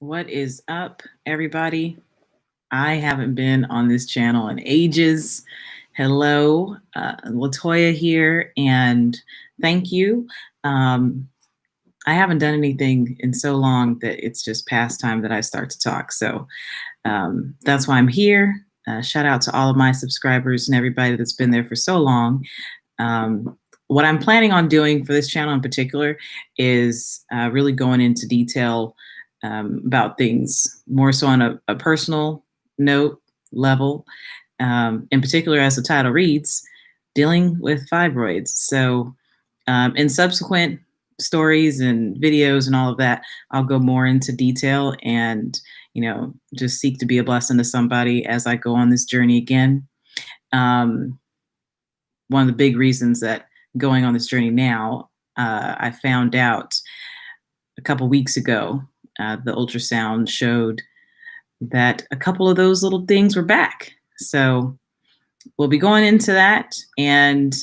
What is up, everybody? I haven't been on this channel in ages. Hello, Latoya here, and thank you. I haven't done anything in so long that it's just past time that I start to talk. So that's why I'm here. Shout out to all of my subscribers and everybody that's been there for so long. What I'm planning on doing for this channel in particular is really going into detail about things more so on a personal note level, in particular, as the title reads, dealing with fibroids. So in subsequent stories and videos and all of that, I'll go more into detail and, just seek to be a blessing to somebody as I go on this journey again. One of the big reasons that going on this journey now, I found out a couple weeks ago, the ultrasound showed that a couple of those little things were back. So we'll be going into that, and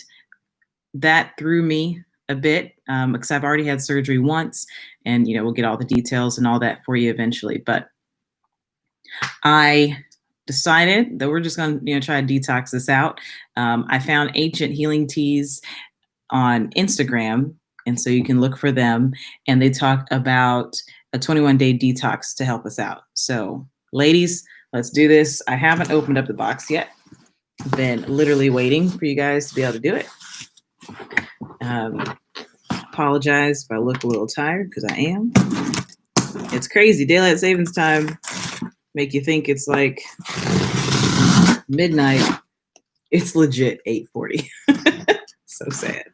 that threw me a bit because I've already had surgery once, and we'll get all the details and all that for you eventually. But I decided that we're just going to try to detox this out. I found ancient healing teas on Instagram, and so you can look for them, and they talk about a 21-day detox to help us out. So ladies, let's do this. I haven't opened up the box yet. I've been literally waiting for you guys to be able to do it. Apologize if I look a little tired, because I am. It's crazy. Daylight savings time make you think it's like midnight. It's legit 8:40. So sad.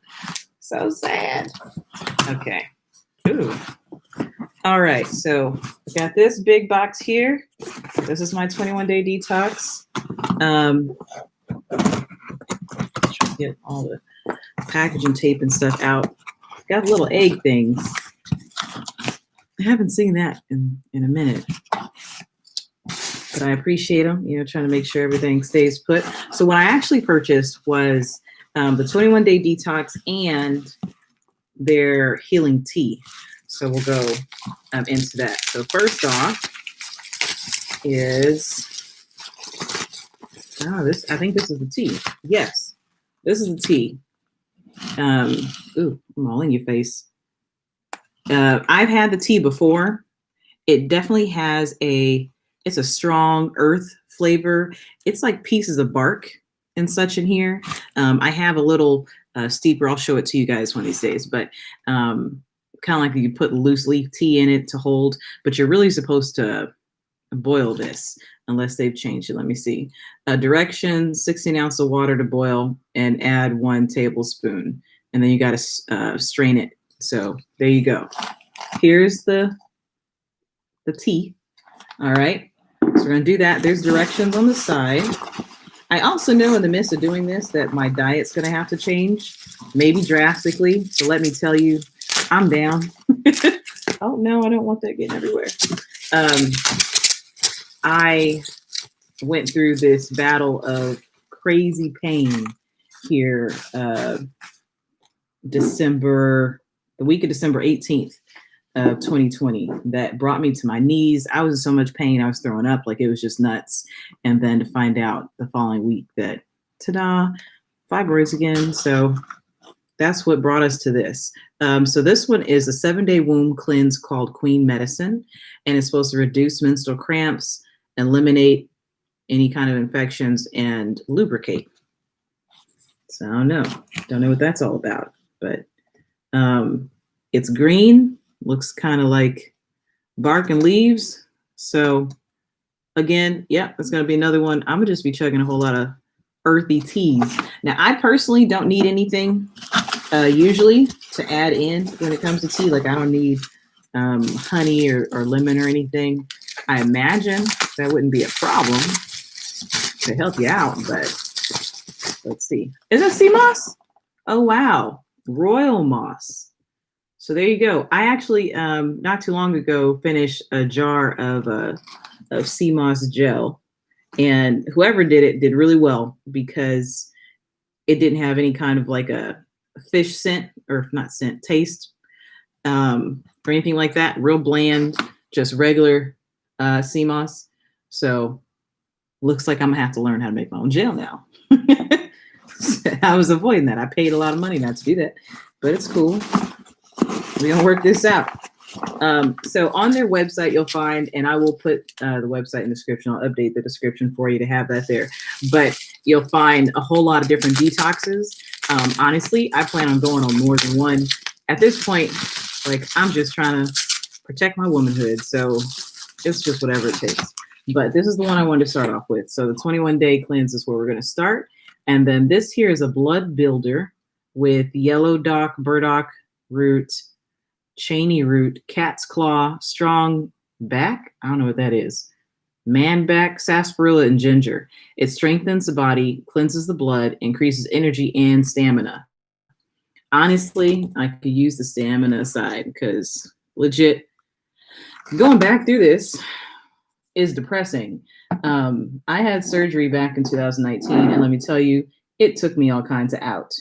So sad. Okay. Ooh. All right. So I got this big box here. This is my 21-day detox. Try to get all the packaging tape and stuff out. Got little egg things. I haven't seen that in a minute. But I appreciate them, trying to make sure everything stays put. So what I actually purchased was the 21-day detox and their healing tea. So we'll go into that. So first off is, I think this is the tea. Yes, this is the tea. Ooh, I'm all in your face. I've had the tea before. It definitely has it's a strong earth flavor. It's like pieces of bark and such in here. I have a little steeper. I'll show it to you guys one of these days, but kind of like you put loose leaf tea in it to hold, but you're really supposed to boil this unless they've changed it. Let me see. Directions: 16 ounces of water to boil and add 1 tablespoon. And then you got to strain it. So there you go. Here's the tea. All right. So we're going to do that. There's directions on the side. I also know in the midst of doing this that my diet's going to have to change, maybe drastically. So let me tell you, I'm down. Oh, no, I don't want that getting everywhere. I went through this battle of crazy pain here the week of December 18th of 2020 that brought me to my knees. I was in so much pain, I was throwing up, like it was just nuts. And then to find out the following week that, ta-da, fibroids again. So that's what brought us to this. So this one is a 7-day womb cleanse called Queen Medicine, and it's supposed to reduce menstrual cramps, eliminate any kind of infections, and lubricate. So I don't know what that's all about, but it's green, looks kind of like bark and leaves. So again, yeah, it's going to be another one. I'm gonna just be chugging a whole lot of earthy teas. Now, I personally don't need anything usually to add in when it comes to tea. Like I don't need honey or lemon or anything. I imagine that wouldn't be a problem to help you out, but let's see. Is it sea moss? Oh, wow. Royal moss. So there you go. I actually, not too long ago, finished a jar of sea moss gel, and whoever did it did really well because it didn't have any kind of like a fish scent, or not scent, taste, or anything like that. Real bland, just regular sea moss. So looks like I'm gonna have to learn how to make my own gel now. I was avoiding that. I paid a lot of money not to do that, but it's cool. We're gonna work this out. So on their website, you'll find, and I will put the website in the description. I'll update the description for you to have that there. But you'll find a whole lot of different detoxes. Honestly, I plan on going on more than one. At this point, like, I'm just trying to protect my womanhood. So it's just whatever it takes. But this is the one I wanted to start off with. So the 21-day cleanse is where we're going to start. And then this here is a blood builder with yellow dock, burdock root, cheney root, cat's claw, strong back. I don't know what that is. Man back, sarsaparilla, and ginger. It strengthens the body, cleanses the blood, increases energy and stamina. Honestly, I could use the stamina side because legit going back through this is depressing. I had surgery back in 2019, and let me tell you, it took me all kinds of out.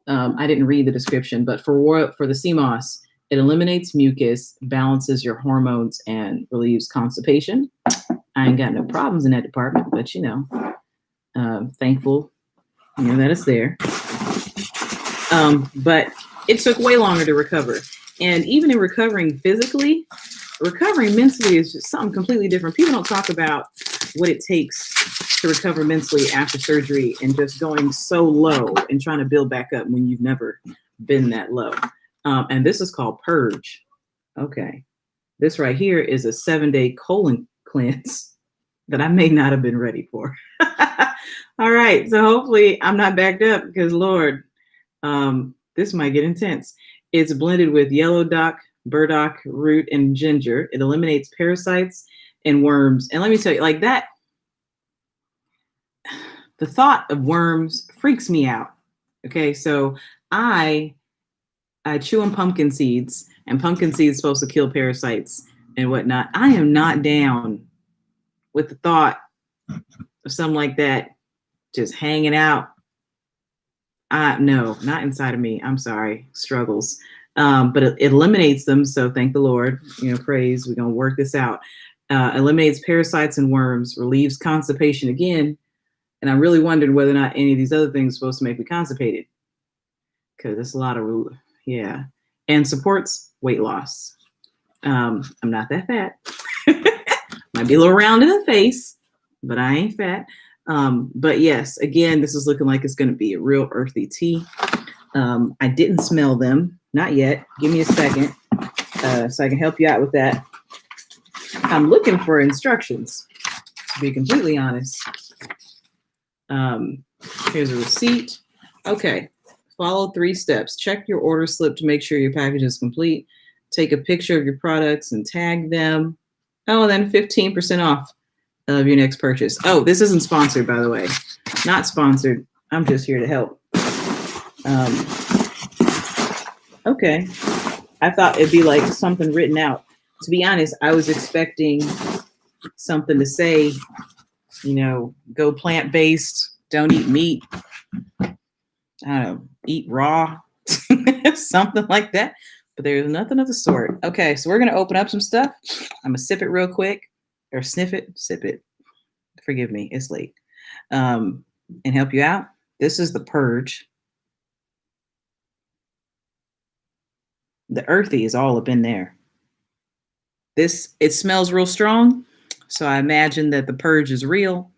I didn't read the description, but for the sea moss, it eliminates mucus, balances your hormones, and relieves constipation. I ain't got no problems in that department, but thankful that it's there. But it took way longer to recover. And even in recovering physically, recovering mentally is just something completely different. People don't talk about what it takes to recover mentally after surgery and just going so low and trying to build back up when you've never been that low. And this is called Purge. Okay. This right here is a 7-day colon cleanse that I may not have been ready for. All right. So hopefully I'm not backed up because Lord, this might get intense. It's blended with yellow dock, burdock root, and ginger. It eliminates parasites and worms. And let me tell you, like that, the thought of worms freaks me out. Okay. So I chew on pumpkin seeds, and pumpkin seeds supposed to kill parasites and whatnot. I am not down with the thought of something like that just hanging out. No, not inside of me. I'm sorry, struggles. But it eliminates them. So thank the Lord, praise. We're going to work this out. Eliminates parasites and worms, relieves constipation again. And I'm really wondering whether or not any of these other things are supposed to make me constipated. Because there's a lot of, yeah. And supports weight loss. I'm not that fat. Might be a little round in the face, but I ain't fat. But yes, again, this is looking like it's going to be a real earthy tea. I didn't smell them. Not yet. Give me a second so I can help you out with that. I'm looking for instructions, to be completely honest. Here's a receipt. Okay. Follow 3 steps. Check your order slip to make sure your package is complete. Take a picture of your products and tag them. Oh, then 15% off of your next purchase. Oh, this isn't sponsored, by the way. Not sponsored. I'm just here to help. Okay. I thought it'd be like something written out. To be honest, I was expecting something to say, go plant-based, don't eat meat. I don't know, eat raw, something like that. But there's nothing of the sort. Okay, so we're going to open up some stuff. I'm going to sip it real quick, or sniff it, sip it. Forgive me, it's late. And help you out. This is the Purge. The earthy is all up in there. It smells real strong. So I imagine that the Purge is real.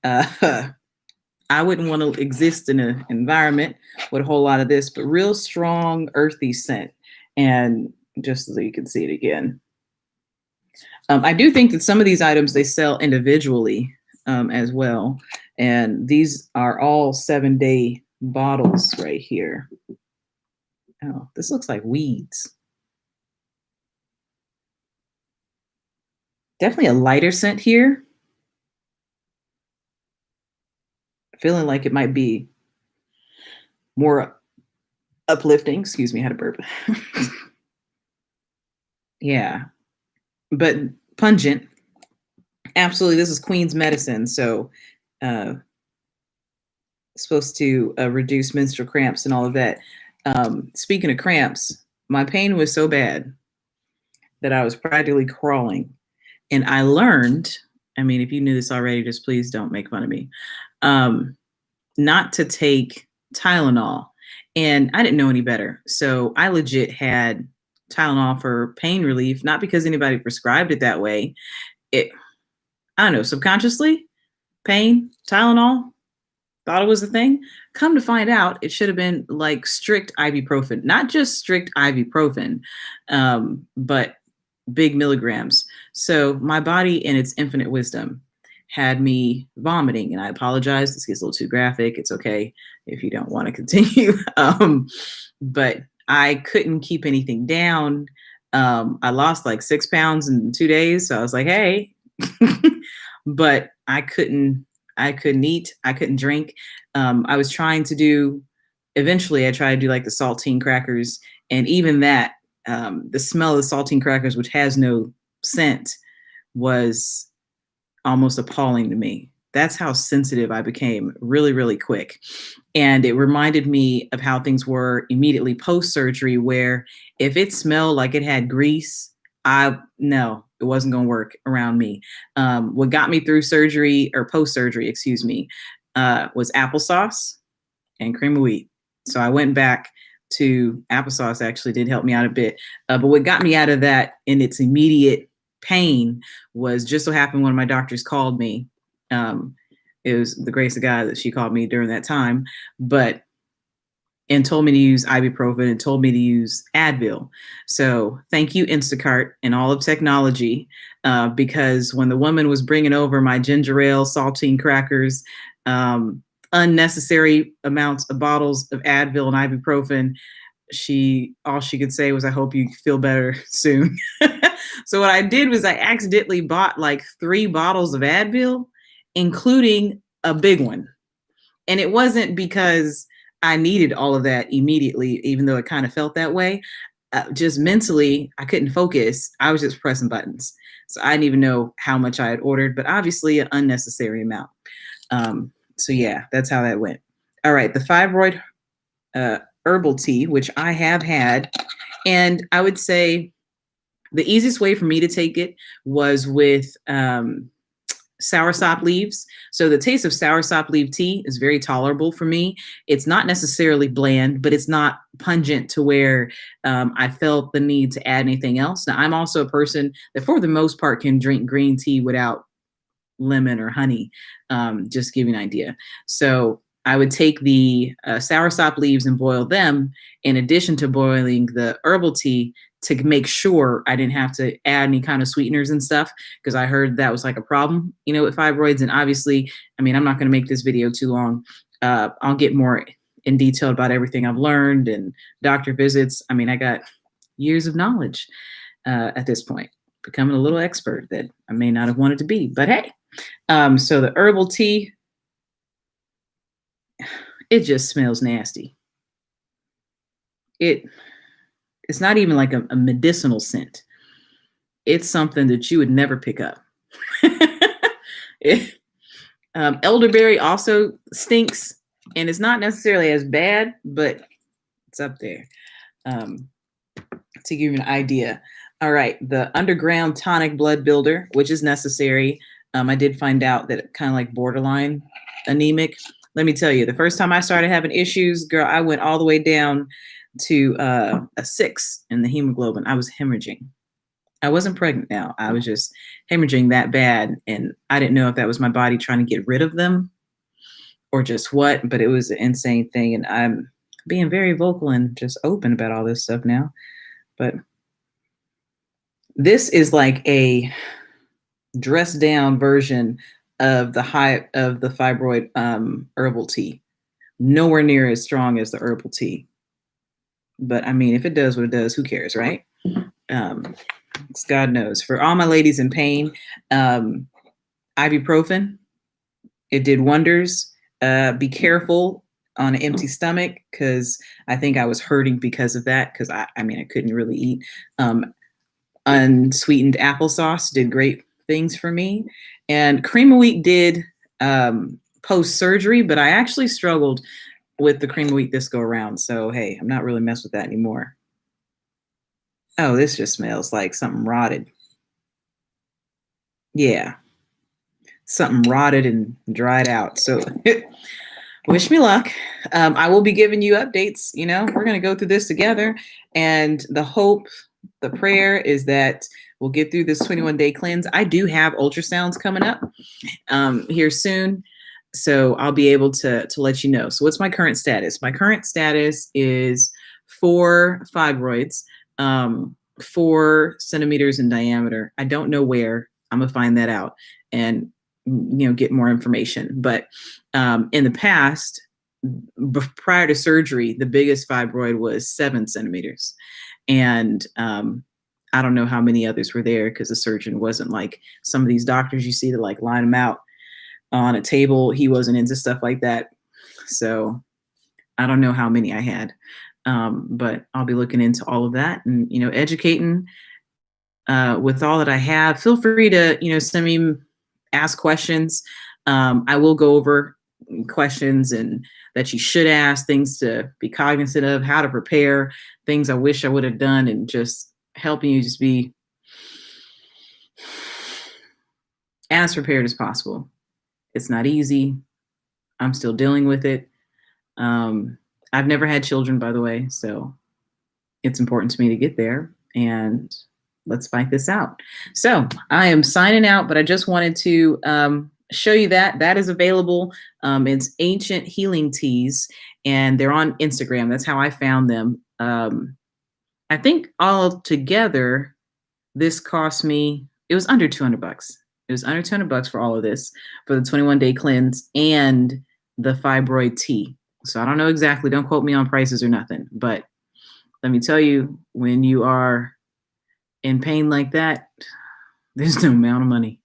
I wouldn't want to exist in an environment with a whole lot of this, but real strong, earthy scent. And just so you can see it again. I do think that some of these items, they sell individually as well. And these are all 7-day bottles right here. Oh, this looks like weeds. Definitely a lighter scent here. Feeling like it might be more uplifting. Excuse me, I had a burp. Yeah, but pungent. Absolutely, this is Queen's medicine. So supposed to reduce menstrual cramps and all of that. Speaking of cramps, my pain was so bad that I was practically crawling. And I learned, I mean, if you knew this already, just please don't make fun of me, um, not to take Tylenol. And I didn't know any better. So I legit had Tylenol for pain relief, not because anybody prescribed it that way. It, I don't know, subconsciously, pain, Tylenol, thought it was a thing. Come to find out, it should have been like strict ibuprofen, not just strict ibuprofen, but big milligrams. So my body, in its infinite wisdom, had me vomiting, and I apologize. This gets a little too graphic. It's okay if you don't want to continue. But I couldn't keep anything down. I lost like 6 pounds in 2 days. So I was like, hey, but I couldn't eat, I couldn't drink. I was trying to do, eventually I tried to do like the saltine crackers. And even that, the smell of the saltine crackers, which has no scent, was almost appalling to me. That's how sensitive I became really, really quick. And it reminded me of how things were immediately post surgery, where if it smelled like it had grease, no, it wasn't going to work around me. What got me through surgery, or post surgery, excuse me, was applesauce and cream of wheat. So I went back to applesauce, actually did help me out a bit. But what got me out of that in its immediate pain was, just so happened one of my doctors called me. It was the grace of God that she called me during that time, and told me to use ibuprofen and told me to use Advil. So thank you, Instacart and all of technology, because when the woman was bringing over my ginger ale, saltine crackers, unnecessary amounts of bottles of Advil and ibuprofen, all she could say was, I hope you feel better soon. So what I did was I accidentally bought like 3 bottles of Advil, including a big one. And it wasn't because I needed all of that immediately, even though it kind of felt that way. Just mentally, I couldn't focus. I was just pressing buttons. So I didn't even know how much I had ordered, but obviously an unnecessary amount. So yeah, that's how that went. All right, the fibroid herbal tea, which I have had. And I would say the easiest way for me to take it was with soursop leaves. So the taste of soursop leaf tea is very tolerable for me. It's not necessarily bland, but it's not pungent to where I felt the need to add anything else. Now, I'm also a person that for the most part can drink green tea without lemon or honey, just to give you an idea. So I would take the soursop leaves and boil them in addition to boiling the herbal tea, to make sure I didn't have to add any kind of sweeteners and stuff, because I heard that was like a problem, with fibroids. And obviously, I mean, I'm not going to make this video too long. I'll get more in detail about everything I've learned and doctor visits. I mean, I got years of knowledge at this point, becoming a little expert that I may not have wanted to be, but hey. So the herbal tea, it just smells nasty. It's not even like a medicinal scent. It's something that you would never pick up. Elderberry also stinks, and it's not necessarily as bad, but it's up there, to give you an idea. All right, the underground tonic blood builder, which is necessary. I did find out that it kind of like borderline anemic. Let me tell you, the first time I started having issues, girl, I went all the way down to a 6 in the hemoglobin. I was hemorrhaging. I wasn't pregnant now. I was just hemorrhaging that bad. And I didn't know if that was my body trying to get rid of them or just what, but it was an insane thing. And I'm being very vocal and just open about all this stuff now. But this is like a dressed down version of the fibroid herbal tea. Nowhere near as strong as the herbal tea. But I mean, if it does what it does, who cares, right? God knows. For all my ladies in pain, ibuprofen, it did wonders. Be careful on an empty stomach, because I think I was hurting because of that, because I couldn't really eat. Unsweetened applesauce did great things for me. And cream of wheat did post-surgery, but I actually struggled with the cream of wheat this go around. So, hey, I'm not really messing with that anymore. Oh, this just smells like something rotted. Yeah, something rotted and dried out. So wish me luck. I will be giving you updates. You know, we're going to go through this together. And the hope, the prayer is that we'll get through this 21-day cleanse. I do have ultrasounds coming up here soon. So I'll be able to let you know. So what's my current status? My current status is 4 fibroids, 4 centimeters in diameter. I don't know where. I'm gonna find that out and get more information. But in the past, prior to surgery, the biggest fibroid was 7 centimeters, and I don't know how many others were there because the surgeon wasn't like some of these doctors you see to like line them out on a table. He wasn't into stuff like that. So I don't know how many I had, but I'll be looking into all of that and, educating with all that I have. Feel free to, send me, ask questions. I will go over questions and that you should ask, things to be cognizant of, how to prepare, things I wish I would have done, and just helping you just be as prepared as possible. It's not easy. I'm still dealing with it. I've never had children, by the way, so it's important to me to get there, and let's fight this out. So I am signing out, but I just wanted to show you that is available. It's Ancient Healing Teas, and they're on Instagram. That's how I found them. I think all together, this cost me, it was under $200. It was under $200 for all of this, for the 21-day cleanse and the fibroid tea. So I don't know exactly, don't quote me on prices or nothing, but let me tell you, when you are in pain like that, there's no amount of money.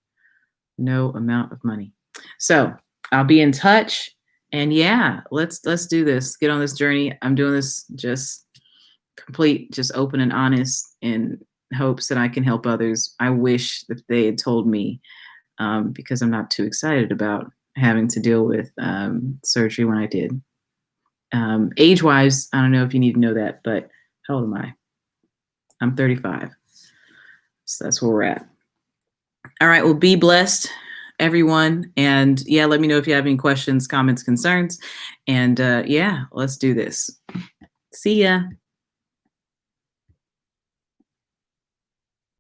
No amount of money. So I'll be in touch, and yeah, let's do this. Get on this journey. I'm doing this just open and honest in hopes that I can help others. I wish that they had told me, because I'm not too excited about having to deal with surgery when I did. Age-wise, I don't know if you need to know that, but how old am I? I'm 35. So that's where we're at. All right. Well, be blessed, everyone. And yeah, let me know if you have any questions, comments, concerns. And yeah, let's do this. See ya.